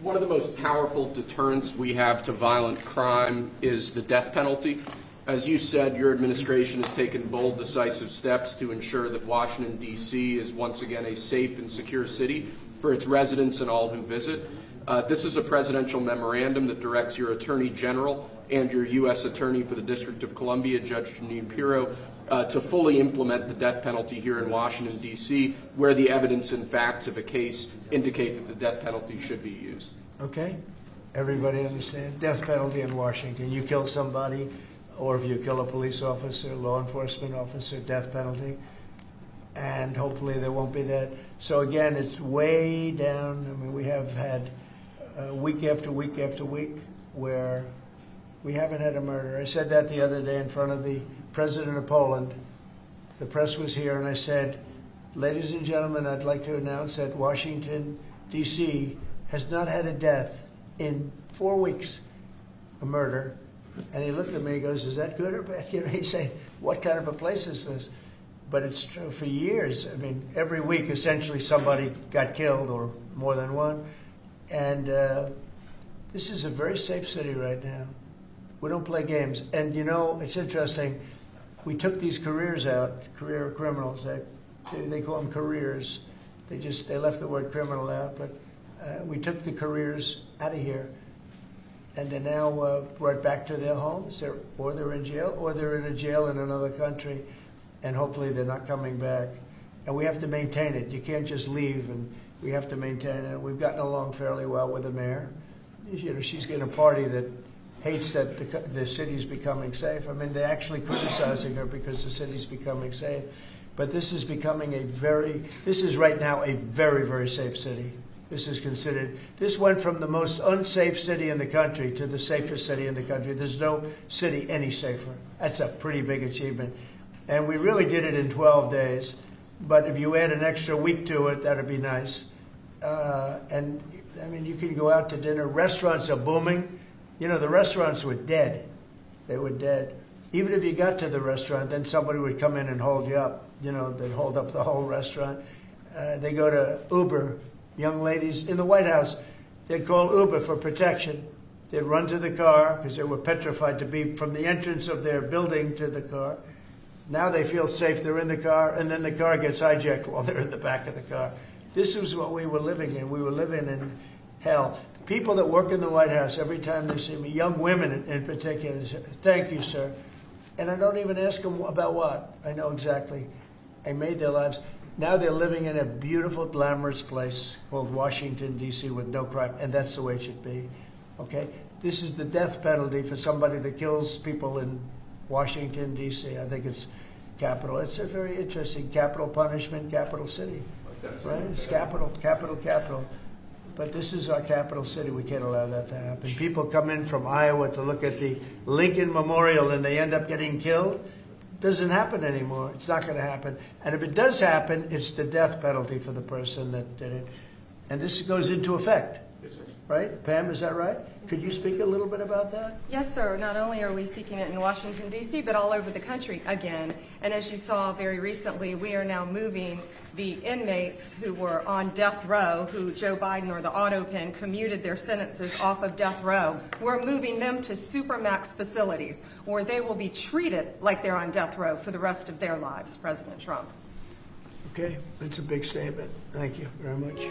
One of the most powerful deterrents we have to violent crime is the death penalty. As you said, your administration has taken bold, decisive steps to ensure that Washington, D.C. is once again a safe and secure city for its residents and all who visit. This is a presidential memorandum that directs your Attorney General and your U.S. Attorney for the District of Columbia, Judge Janine Pirro, to fully implement the death penalty here in Washington, D.C., where the evidence and facts of a case indicate that the death penalty should be used. Okay? Everybody understand? Death penalty in Washington. You kill somebody, or if you kill a police officer, law enforcement officer, death penalty. And hopefully there won't be that. So again, it's way down. I mean, we have had week after week after week where we haven't had a murder. I said that the other day in front of the president of Poland. The press was here, and I said, ladies and gentlemen, I'd like to announce that Washington, D.C. has not had a death in 4 weeks, a murder. And he looked at me and goes, is that good or bad? You know, he said, what kind of a place is this? But it's true for years. I mean, every week, essentially, somebody got killed or more than one. And this is a very safe city right now. We don't play games. And, you know, it's interesting. We took these careers out, career criminals. They call them careers. They left the word criminal out. But we took the careers out of here. And they're now brought back to their homes, or they're in jail, or they're in a jail in another country. And hopefully they're not coming back. And we have to maintain it. You can't just leave, and we have to maintain it. We've gotten along fairly well with the mayor. You know, she's getting a party that hates that the city's becoming safe. I mean, they're actually criticizing her because the city's becoming safe. But this is becoming this is right now a very, very safe city. This went from the most unsafe city in the country to the safest city in the country. There's no city any safer. That's a pretty big achievement. And we really did it in 12 days. But if you add an extra week to it, that'd be nice. And, I mean, you can go out to dinner. Restaurants are booming. You know, the restaurants were dead. They were dead. Even if you got to the restaurant, then somebody would come in and hold you up. You know, they'd hold up the whole restaurant. They go to Uber. Young ladies in the White House, they'd call Uber for protection. They'd run to the car because they were petrified to be from the entrance of their building to the car. Now they feel safe. They're in the car, and then the car gets hijacked while they're in the back of the car. This is what we were living in. We were living in hell. People that work in the White House, every time they see me, young women in particular, say, thank you, sir. And I don't even ask them about what. I know exactly. I made their lives. Now they're living in a beautiful, glamorous place called Washington, D.C. with no crime, and that's the way it should be. Okay? This is the death penalty for somebody that kills people in Washington, D.C. I think it's capital. It's a very interesting capital punishment, capital city. Right? It's capital. But this is our capital city. We can't allow that to happen. People come in from Iowa to look at the Lincoln Memorial and they end up getting killed. It doesn't happen anymore. It's not going to happen. And if it does happen, it's the death penalty for the person that did it. And this goes into effect. Yes, sir. Right? Pam, is that right? Could you speak a little bit about that? Yes, sir. Not only are we seeking it in Washington, D.C., but all over the country again. And as you saw very recently, we are now moving the inmates who were on death row, who Joe Biden or the auto pen commuted their sentences off of death row. We're moving them to supermax facilities where they will be treated like they're on death row for the rest of their lives, President Trump. Okay, that's a big statement. Thank you very much.